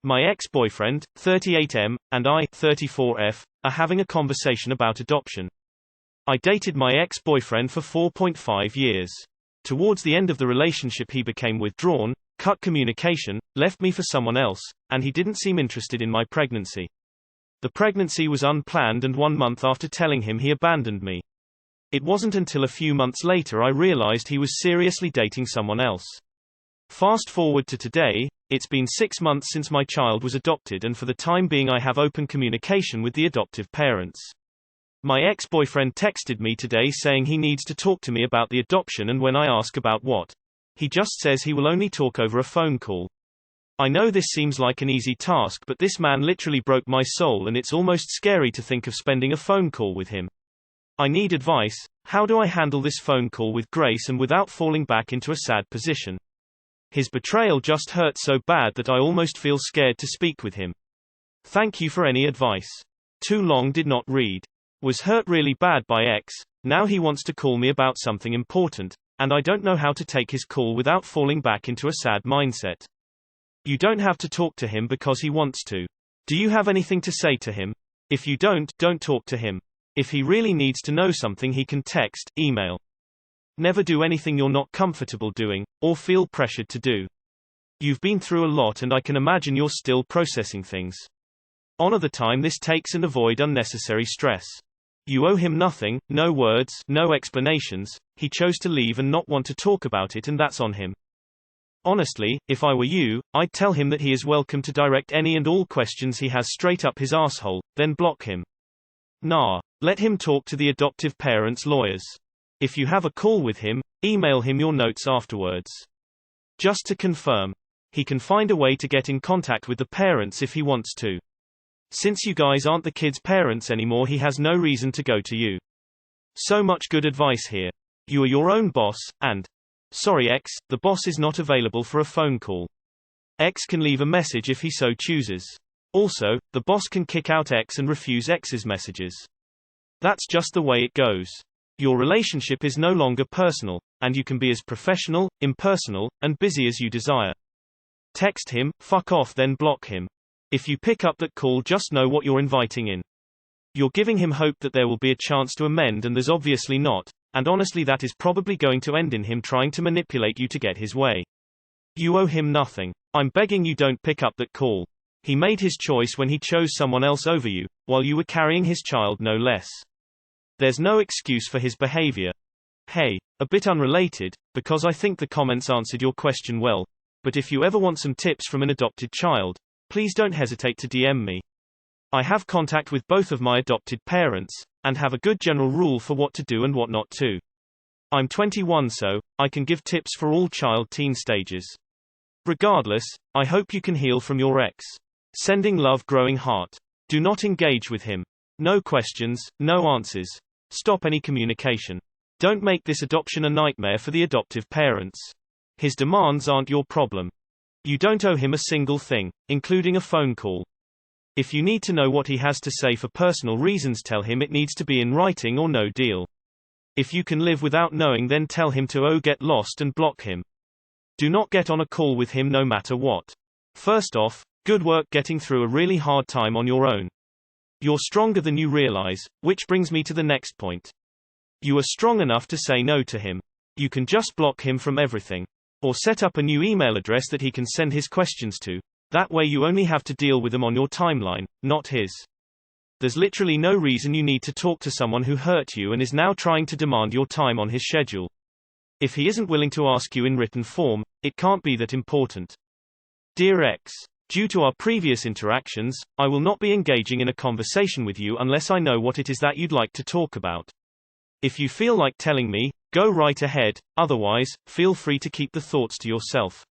My ex-boyfriend, 38M, and I, 34F, are having a conversation about adoption. I dated my ex-boyfriend for 4.5 years. Towards the end of the relationship he became withdrawn, cut communication, left me for someone else, and he didn't seem interested in my pregnancy. The pregnancy was unplanned, and 1 month after telling him, he abandoned me. It wasn't until a few months later I realized he was seriously dating someone else. Fast forward to today, it's been 6 months since my child was adopted, and for the time being I have open communication with the adoptive parents. My ex-boyfriend texted me today saying he needs to talk to me about the adoption, and when I ask about what, he just says he will only talk over a phone call. I know this seems like an easy task, but this man literally broke my soul, and it's almost scary to think of spending a phone call with him. I need advice. How do I handle this phone call with grace and without falling back into a sad position? His betrayal just hurt so bad that I almost feel scared to speak with him. Thank you for any advice. Too long did not read. Was hurt really bad by ex. Now he wants to call me about something important, and I don't know how to take his call without falling back into a sad mindset. You don't have to talk to him because he wants to. Do you have anything to say to him? If you don't talk to him. If he really needs to know something, he can text, email. Never do anything you're not comfortable doing, or feel pressured to do. You've been through a lot, and I can imagine you're still processing things. Honor the time this takes and avoid unnecessary stress. You owe him nothing, no words, no explanations. He chose to leave and not want to talk about it, and that's on him. Honestly, if I were you, I'd tell him that he is welcome to direct any and all questions he has straight up his asshole, then block him. Nah. Let him talk to the adoptive parents' lawyers. If you have a call with him, email him your notes afterwards. Just to confirm. He can find a way to get in contact with the parents if he wants to. Since you guys aren't the kid's parents anymore, he has no reason to go to you. So much good advice here. You are your own boss, and sorry X, the boss is not available for a phone call. X can leave a message if he so chooses. Also, the boss can kick out X and refuse X's messages. That's just the way it goes. Your relationship is no longer personal, and you can be as professional, impersonal, and busy as you desire. Text him, fuck off, then block him. If you pick up that call, just know what you're inviting in. You're giving him hope that there will be a chance to amend, and there's obviously not, and honestly that is probably going to end in him trying to manipulate you to get his way. You owe him nothing. I'm begging you, don't pick up that call. He made his choice when he chose someone else over you, while you were carrying his child no less. There's no excuse for his behavior. Hey, a bit unrelated, because I think the comments answered your question well, but if you ever want some tips from an adopted child, please don't hesitate to DM me. I have contact with both of my adopted parents, and have a good general rule for what to do and what not to. I'm 21, so I can give tips for all child-teen stages. Regardless, I hope you can heal from your ex. Sending love, growing heart. Do not engage with him. No questions, no answers. Stop any communication. Don't make this adoption a nightmare for the adoptive parents. His demands aren't your problem. You don't owe him a single thing, including a phone call. If you need to know what he has to say for personal reasons, tell him it needs to be in writing or no deal. If you can live without knowing, then tell him to get lost and block him. Do not get on a call with him no matter what. First off, good work getting through a really hard time on your own. You're stronger than you realize, which brings me to the next point. You are strong enough to say no to him. You can just block him from everything. Or set up a new email address that he can send his questions to. That way you only have to deal with them on your timeline, not his. There's literally no reason you need to talk to someone who hurt you and is now trying to demand your time on his schedule. If he isn't willing to ask you in written form, it can't be that important. Dear X, due to our previous interactions, I will not be engaging in a conversation with you unless I know what it is that you'd like to talk about. If you feel like telling me, go right ahead, otherwise, feel free to keep the thoughts to yourself.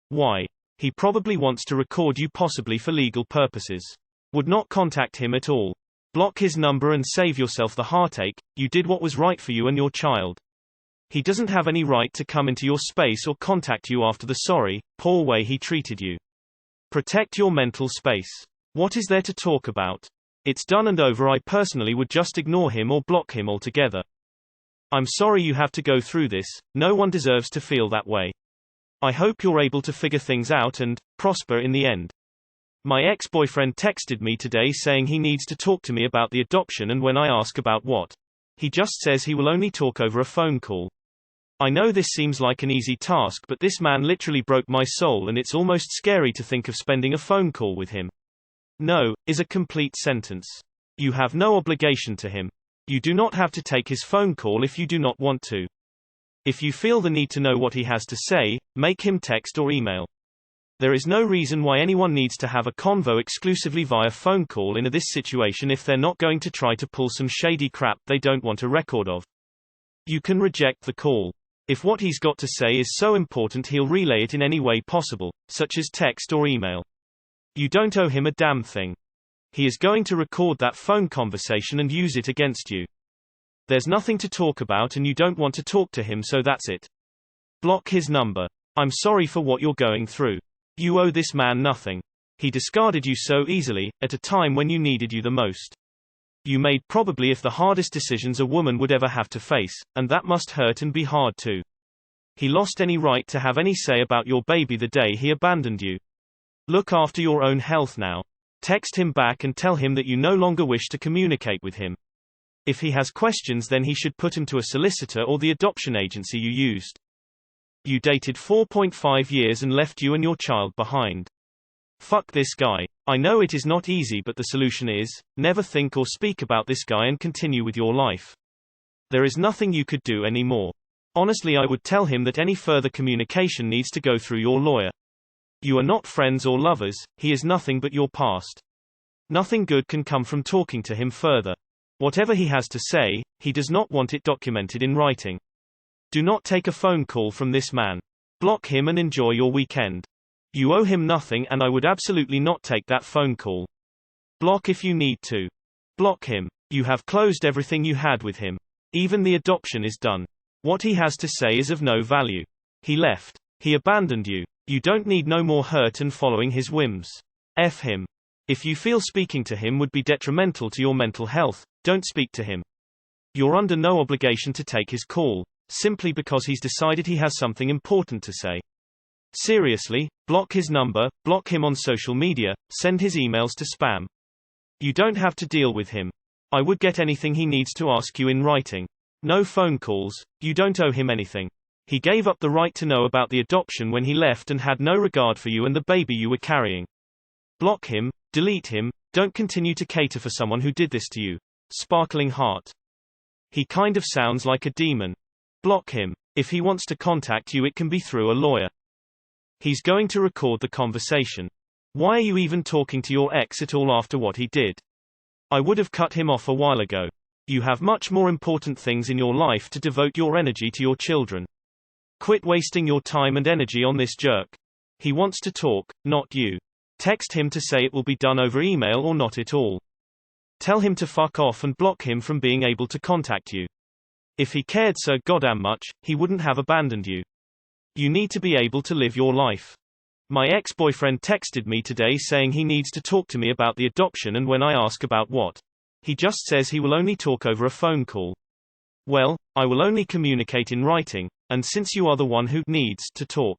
Why? He probably wants to record you, possibly for legal purposes. Would not contact him at all. Block his number and save yourself the heartache. You did what was right for you and your child. He doesn't have any right to come into your space or contact you after the sorry, poor way he treated you. Protect your mental space. What is there to talk about? It's done and over. I personally would just ignore him or block him altogether. I'm sorry you have to go through this. No one deserves to feel that way. I hope you're able to figure things out and prosper in the end. My ex-boyfriend texted me today saying he needs to talk to me about the adoption, and when I ask about what, he just says he will only talk over a phone call. I know this seems like an easy task, but this man literally broke my soul, and it's almost scary to think of spending a phone call with him. No, is a complete sentence. You have no obligation to him. You do not have to take his phone call if you do not want to. If you feel the need to know what he has to say, make him text or email. There is no reason why anyone needs to have a convo exclusively via phone call in this situation if they're not going to try to pull some shady crap they don't want a record of. You can reject the call. If what he's got to say is so important, he'll relay it in any way possible, such as text or email. You don't owe him a damn thing. He is going to record that phone conversation and use it against you. There's nothing to talk about and you don't want to talk to him, so that's it. Block his number. I'm sorry for what you're going through. You owe this man nothing. He discarded you so easily, at a time when you needed you the most. You made probably the hardest decisions a woman would ever have to face, and that must hurt and be hard too. He lost any right to have any say about your baby the day he abandoned you. Look after your own health now. Text him back and tell him that you no longer wish to communicate with him. If he has questions, then he should put him to a solicitor or the adoption agency you used. You dated 4.5 years and left you and your child behind. Fuck this guy. I know it is not easy, but the solution is, never think or speak about this guy and continue with your life. There is nothing you could do anymore. Honestly, I would tell him that any further communication needs to go through your lawyer. You are not friends or lovers, he is nothing but your past. Nothing good can come from talking to him further. Whatever he has to say, he does not want it documented in writing. Do not take a phone call from this man. Block him and enjoy your weekend. You owe him nothing, and I would absolutely not take that phone call. Block if you need to. Block him. You have closed everything you had with him. Even the adoption is done. What he has to say is of no value. He left. He abandoned you. You don't need no more hurt and following his whims. F him. If you feel speaking to him would be detrimental to your mental health, don't speak to him. You're under no obligation to take his call, simply because he's decided he has something important to say. Seriously, block his number, block him on social media, send his emails to spam. You don't have to deal with him. I would get anything he needs to ask you in writing. No phone calls, you don't owe him anything. He gave up the right to know about the adoption when he left and had no regard for you and the baby you were carrying. Block him, delete him, don't continue to cater for someone who did this to you. Sparkling heart. He kind of sounds like a demon. Block him. If he wants to contact you, it can be through a lawyer. He's going to record the conversation. Why are you even talking to your ex at all after what he did? I would have cut him off a while ago. You have much more important things in your life to devote your energy to your children. Quit wasting your time and energy on this jerk. He wants to talk, not you. Text him to say it will be done over email or not at all. Tell him to fuck off and block him from being able to contact you. If he cared so goddamn much, he wouldn't have abandoned you. You need to be able to live your life. My ex-boyfriend texted me today saying he needs to talk to me about the adoption, and when I ask about what, he just says he will only talk over a phone call. Well, I will only communicate in writing, and since you are the one who needs to talk.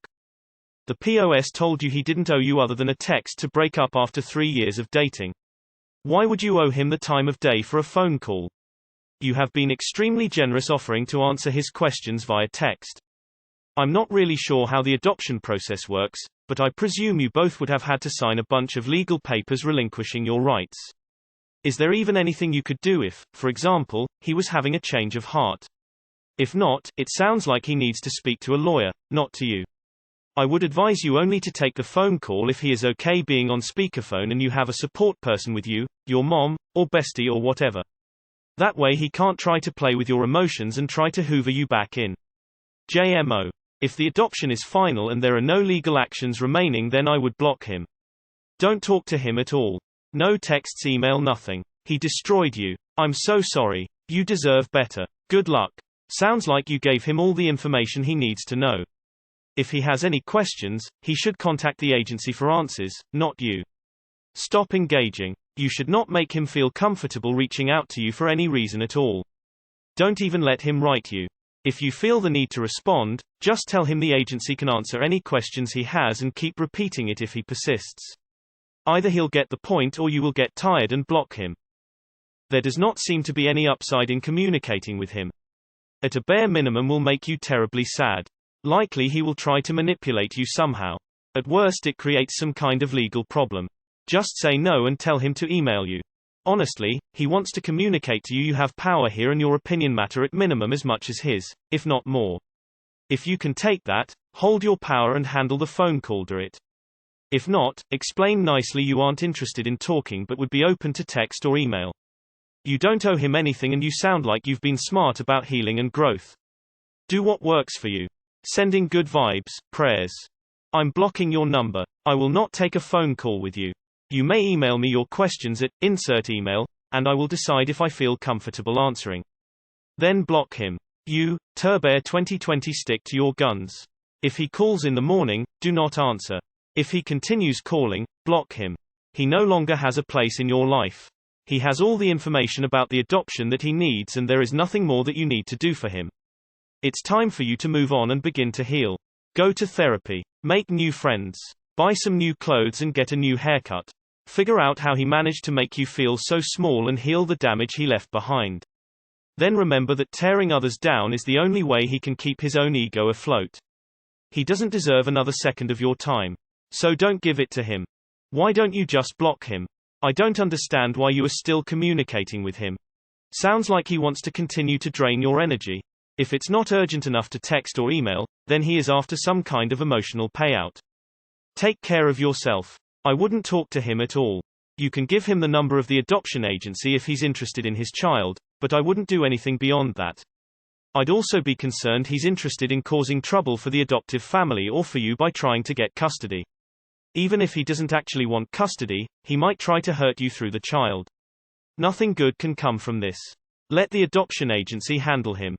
The POS told you he didn't owe you other than a text to break up after 3 years of dating. Why would you owe him the time of day for a phone call? You have been extremely generous offering to answer his questions via text. I'm not really sure how the adoption process works, but I presume you both would have had to sign a bunch of legal papers relinquishing your rights. Is there even anything you could do if, for example, he was having a change of heart? If not, it sounds like he needs to speak to a lawyer, not to you. I would advise you only to take the phone call if he is okay being on speakerphone and you have a support person with you, your mom, or bestie or whatever. That way he can't try to play with your emotions and try to hoover you back in. JMO. If the adoption is final and there are no legal actions remaining, then I would block him. Don't talk to him at all. No texts, email, nothing. He destroyed you. I'm so sorry. You deserve better. Good luck. Sounds like you gave him all the information he needs to know. If he has any questions, he should contact the agency for answers, not you. Stop engaging. You should not make him feel comfortable reaching out to you for any reason at all. Don't even let him write you. If you feel the need to respond, just tell him the agency can answer any questions he has and keep repeating it if he persists. Either he'll get the point or you will get tired and block him. There does not seem to be any upside in communicating with him. At a bare minimum will make you terribly sad. Likely he will try to manipulate you somehow. At worst it creates some kind of legal problem. Just say no and tell him to email you. Honestly, he wants to communicate to you. You have power here and your opinion matter at minimum as much as his, if not more. If you can take that, hold your power and handle the phone call. Do it. If not, explain nicely you aren't interested in talking but would be open to text or email. You don't owe him anything and you sound like you've been smart about healing and growth. Do what works for you. Sending good vibes, prayers. I'm blocking your number. I will not take a phone call with you. You may email me your questions at insert email, and I will decide if I feel comfortable answering. Then block him. You, Turbear 2020, stick to your guns. If he calls in the morning, do not answer. If he continues calling, block him. He no longer has a place in your life. He has all the information about the adoption that he needs and there is nothing more that you need to do for him. It's time for you to move on and begin to heal. Go to therapy. Make new friends. Buy some new clothes and get a new haircut. Figure out how he managed to make you feel so small and heal the damage he left behind. Then remember that tearing others down is the only way he can keep his own ego afloat. He doesn't deserve another second of your time. So don't give it to him. Why don't you just block him? I don't understand why you are still communicating with him. Sounds like he wants to continue to drain your energy. If it's not urgent enough to text or email, then he is after some kind of emotional payout. Take care of yourself. I wouldn't talk to him at all. You can give him the number of the adoption agency if he's interested in his child, but I wouldn't do anything beyond that. I'd also be concerned he's interested in causing trouble for the adoptive family or for you by trying to get custody. Even if he doesn't actually want custody, he might try to hurt you through the child. Nothing good can come from this. Let the adoption agency handle him.